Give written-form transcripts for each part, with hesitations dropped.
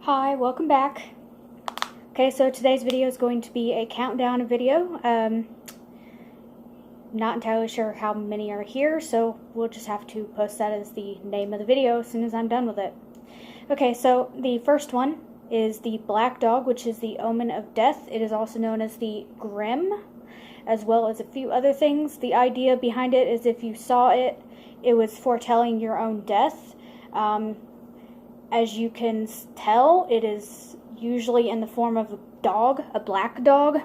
Hi, welcome back. Okay, so today's video is going to be a countdown video. Not entirely sure how many are here, so we'll just have to post that as the name of the video as soon as I'm done with it. Okay, so the first one is the black dog, which is the omen of death. It is also known as the Grim, as well as a few other things. The idea behind it is if you saw it, it was foretelling your own death. As you can tell, it is usually in the form of a dog, a black dog.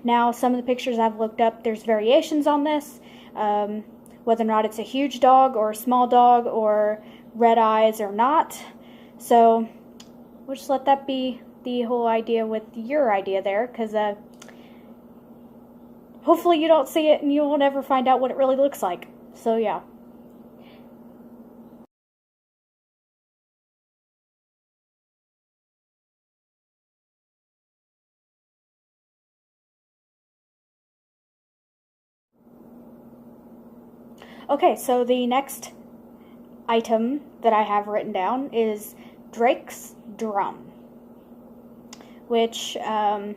Now, some of the pictures I've looked up, there's variations on this, whether or not it's a huge dog or a small dog or red eyes or not. So we'll just let that be the whole idea with your idea there, because hopefully you don't see it and you will never find out what it really looks like. So yeah. Okay, so the next item that I have written down is Drake's Drum, which, from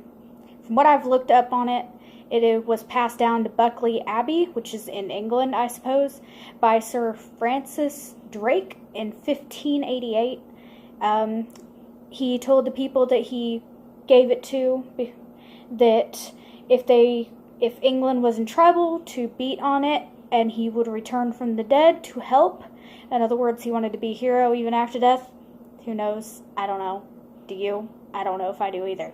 what I've looked up on it, it was passed down to Buckley Abbey, which is in England, I suppose, by Sir Francis Drake in 1588. He told the people that he gave it to that if England was in trouble, to beat on it, and he would return from the dead to help. In other words, he wanted to be a hero even after death. Who knows? I don't know. Do you? I don't know if I do either.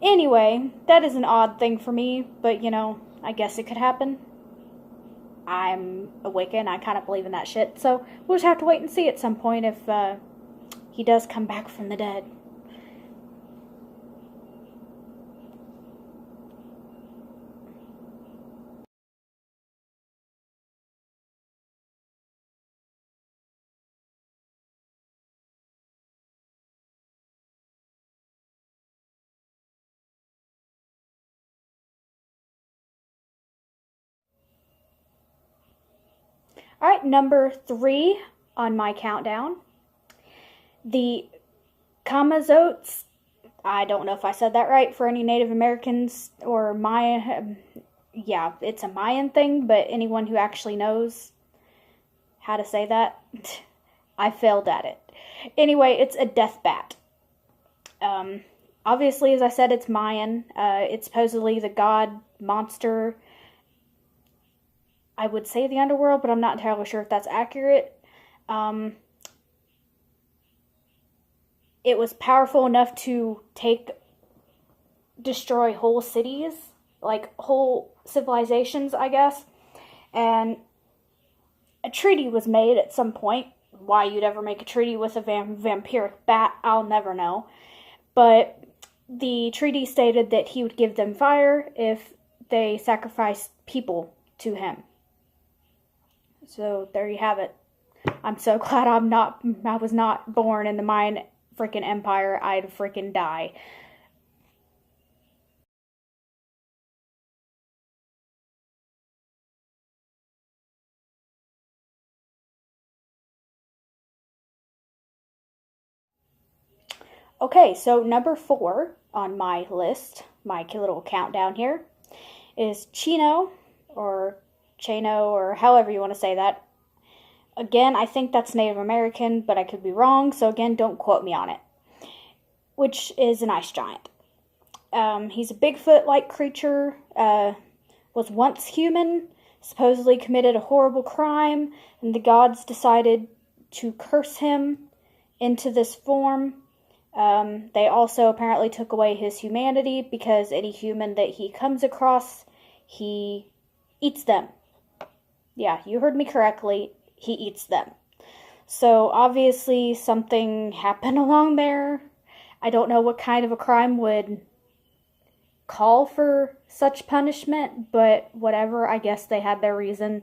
Anyway, that is an odd thing for me, but you know, I guess it could happen. I'm a Wiccan, I kind of believe in that shit, so we'll just have to wait and see at some point if he does come back from the dead. Alright, number 3 on my countdown. The Kamazotes. I don't know if I said that right for any Native Americans or Mayan. Yeah, it's a Mayan thing, but anyone who actually knows how to say that, I failed at it. Anyway, it's a death bat. Obviously, as I said, it's Mayan. It's supposedly the god monster. I would say the underworld, but I'm not entirely sure if that's accurate. It was powerful enough to destroy whole cities, like whole civilizations, I guess. And a treaty was made at some point. Why you'd ever make a treaty with a vampiric bat, I'll never know. But the treaty stated that he would give them fire if they sacrificed people to him. So there you have it. I'm so glad I was not born in the Mayan freaking empire. I'd freaking die. Okay, so number 4 on my list, my little countdown here, is Chino, or Chino, or however you want to say that. Again, I think that's Native American, but I could be wrong, so again, don't quote me on it. Which is an ice giant. He's a Bigfoot-like creature, was once human, supposedly committed a horrible crime, and the gods decided to curse him into this form. They also apparently took away his humanity, because any human that he comes across, he eats them. Yeah, you heard me correctly. He eats them. So obviously something happened along there. I don't know what kind of a crime would call for such punishment, but whatever, I guess they had their reason.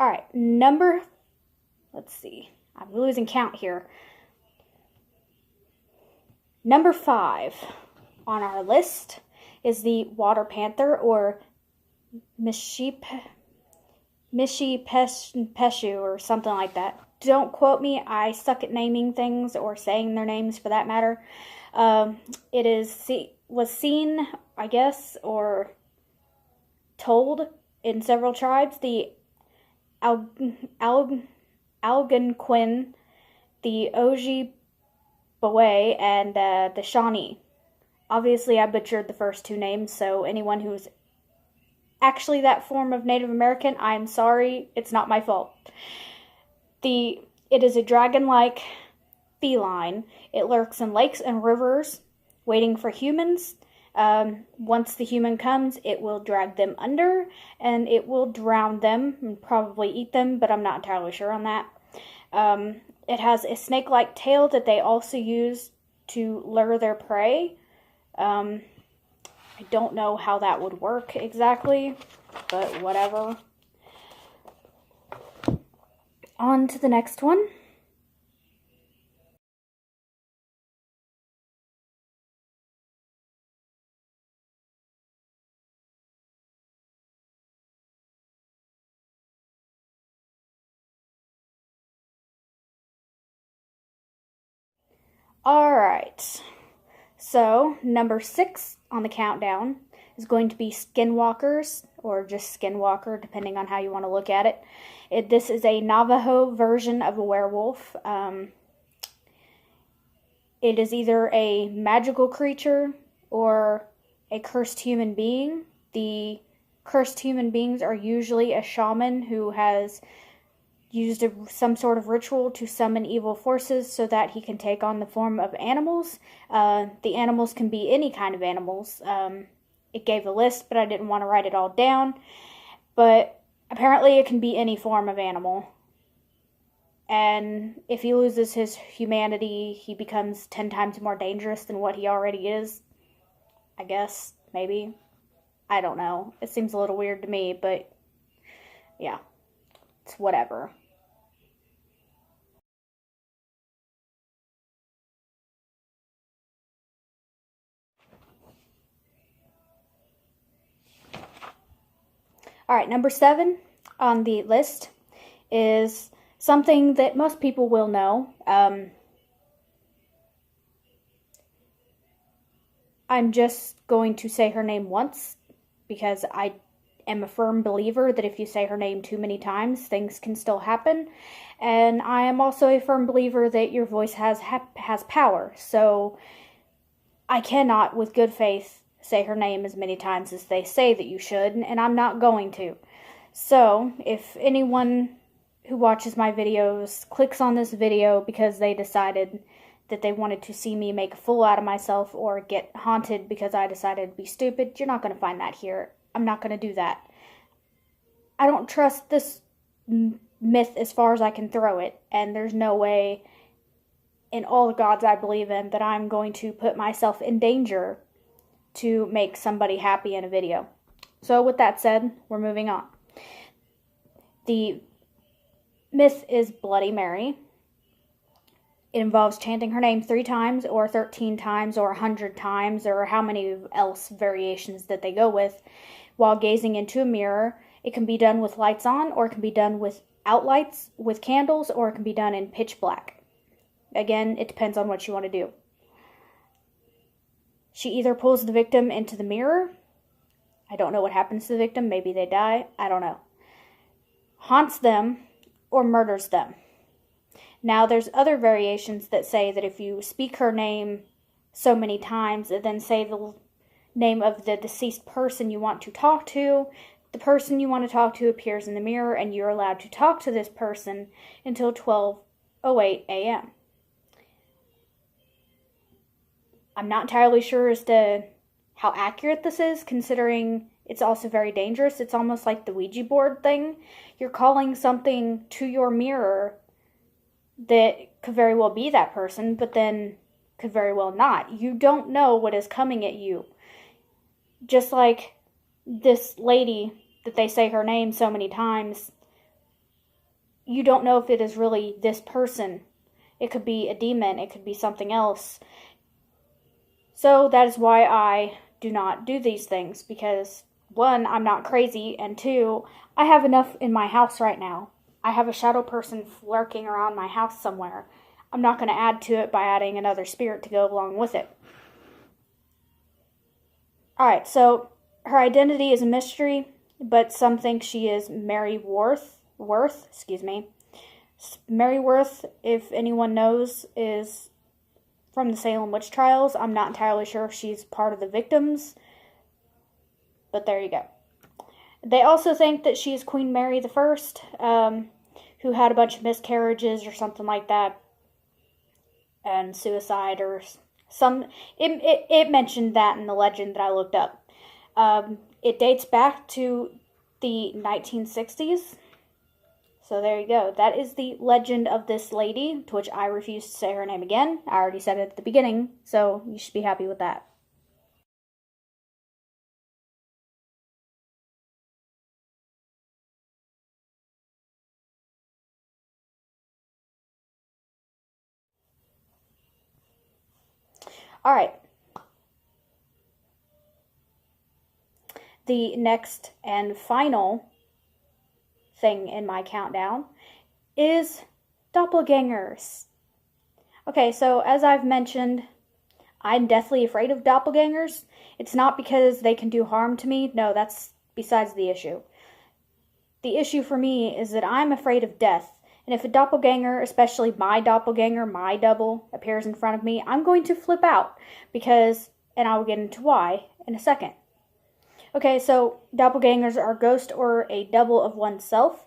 Alright, let's see, I'm losing count here. Number 5 on our list is the water panther, or Mishipeshu, or something like that. Don't quote me. I suck at naming things or saying their names for that matter. Was seen, I guess, or told in several tribes. The Algonquin, the Ojibwe, and the Shawnee. Obviously, I butchered the first 2 names, so anyone who's actually that form of Native American, I'm sorry, it's not my fault. It is a dragon-like feline. It lurks in lakes and rivers, waiting for humans. Once the human comes, it will drag them under, and it will drown them, and probably eat them, but I'm not entirely sure on that. It has a snake-like tail that they also use to lure their prey. I don't know how that would work exactly, but whatever. On to the next one. Alright, so number 6 on the countdown is going to be Skinwalkers, or just Skinwalker, depending on how you want to look at it. This is a Navajo version of a werewolf. It is either a magical creature or a cursed human being. The cursed human beings are usually a shaman who has used some sort of ritual to summon evil forces so that he can take on the form of animals. The animals can be any kind of animals. It gave a list, but I didn't want to write it all down. But apparently it can be any form of animal. And if he loses his humanity, he becomes 10 times more dangerous than what he already is. I guess, maybe. I don't know. It seems a little weird to me, but yeah. It's whatever. Alright, number 7 on the list is something that most people will know. I'm just going to say her name once, because I am a firm believer that if you say her name too many times, things can still happen. And I am also a firm believer that your voice has power. So I cannot, with good faith, say her name as many times as they say that you should, and I'm not going to. So if anyone who watches my videos clicks on this video because they decided that they wanted to see me make a fool out of myself or get haunted because I decided to be stupid, you're not going to find that here. I'm not going to do that. I don't trust this myth as far as I can throw it, and there's no way in all the gods I believe in that I'm going to put myself in danger to make somebody happy in a video. So with that said, we're moving on. The myth is Bloody Mary. It involves chanting her name 3 times, or 13 times, or 100 times, or how many else variations that they go with, while gazing into a mirror. It can be done with lights on, or it can be done without lights, with candles, or it can be done in pitch black. Again, it depends on what you want to do. She either pulls the victim into the mirror. I don't know what happens to the victim. Maybe they die. I don't know. Haunts them, or murders them. Now, there's other variations that say that if you speak her name so many times, and then say the name of the deceased person you want to talk to, the person you want to talk to appears in the mirror, and you're allowed to talk to this person until 12:08 a.m. I'm not entirely sure as to how accurate this is, considering it's also very dangerous. It's almost like the Ouija board thing. You're calling something to your mirror that could very well be that person, but then could very well not. You don't know what is coming at you. Just like this lady that they say her name so many times, you don't know if it is really this person. It could be a demon. It could be something else. So that is why I do not do these things, because one, I'm not crazy, and two, I have enough in my house right now. I have a shadow person lurking around my house somewhere. I'm not going to add to it by adding another spirit to go along with it. Alright, so her identity is a mystery, but some think she is Mary Worth, Mary Worth, if anyone knows, is from the Salem witch trials. I'm not entirely sure if she's part of the victims, but there you go. They also think that she's Queen Mary the First, who had a bunch of miscarriages or something like that, and suicide or some. It mentioned that in the legend that I looked up. It dates back to the 1960s. So there you go. That is the legend of this lady, to which I refuse to say her name again. I already said it at the beginning, so you should be happy with that. Alright. The next and final thing in my countdown is doppelgangers. Okay, so as I've mentioned, I'm deathly afraid of doppelgangers. It's not because they can do harm to me. No, that's besides the issue. The issue for me is that I'm afraid of death. And if a doppelganger, especially my doppelganger, my double, appears in front of me, I'm going to flip out. Because, and I will get into why in a second. Okay, so doppelgangers are a ghost or a double of oneself.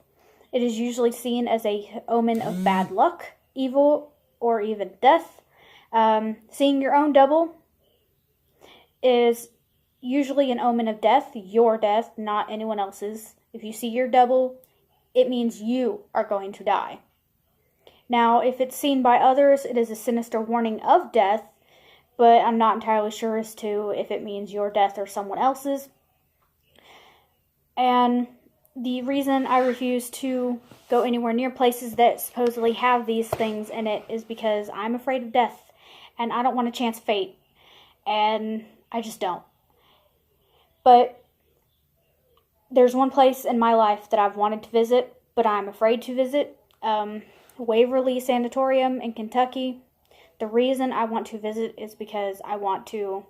It is usually seen as a omen of bad luck, evil, or even death. Seeing your own double is usually an omen of death, your death, not anyone else's. If you see your double, it means you are going to die. Now, if it's seen by others, it is a sinister warning of death, but I'm not entirely sure as to if it means your death or someone else's. And the reason I refuse to go anywhere near places that supposedly have these things in it is because I'm afraid of death, and I don't want to chance fate, and I just don't. But there's one place in my life that I've wanted to visit, but I'm afraid to visit, Waverly Sanatorium in Kentucky. The reason I want to visit is because I want to,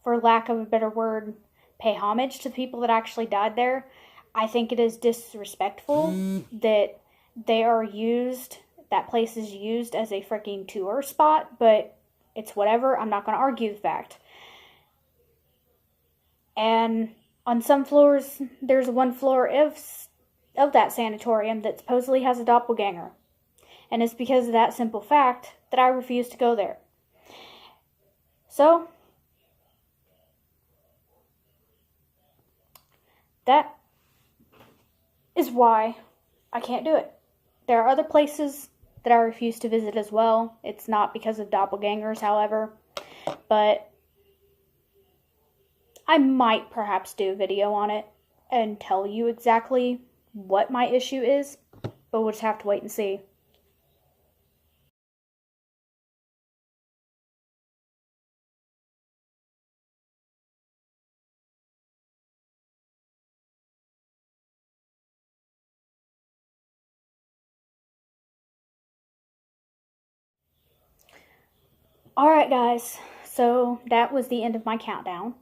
for lack of a better word, pay homage to the people that actually died there. I think it is disrespectful that that place is used as a freaking tour spot, but it's whatever. I'm not going to argue the fact. And on some floors, there's one floor of that sanatorium that supposedly has a doppelganger. And it's because of that simple fact that I refuse to go there. So, that is why I can't do it. There are other places that I refuse to visit as well. It's not because of doppelgangers, however. But I might perhaps do a video on it and tell you exactly what my issue is. But we'll just have to wait and see. Alright guys, so that was the end of my countdown.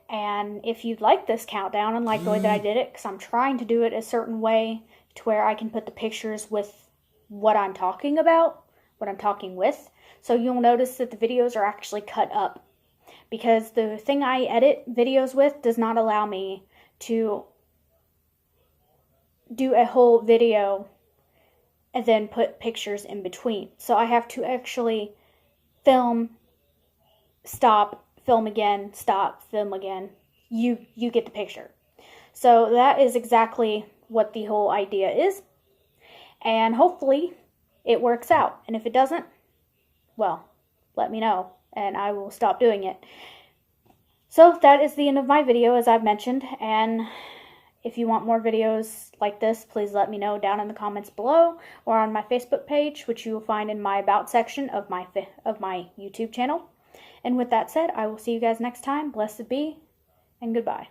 And if you'd like this countdown and like the way that I did it, because I'm trying to do it a certain way to where I can put the pictures with what I'm talking about, what I'm talking with. So you'll notice that the videos are actually cut up. Because the thing I edit videos with does not allow me to do a whole video and then put pictures in between. So I have to actually film, stop, film again, stop, film again. You get the picture. So that is exactly what the whole idea is. And hopefully it works out. And if it doesn't, well, let me know and I will stop doing it. So that is the end of my video, as I've mentioned. And If you want more videos like this, please let me know down in the comments below or on my Facebook page, which you will find in my About section of my YouTube channel. And with that said, I will see you guys next time. Blessed be, and goodbye.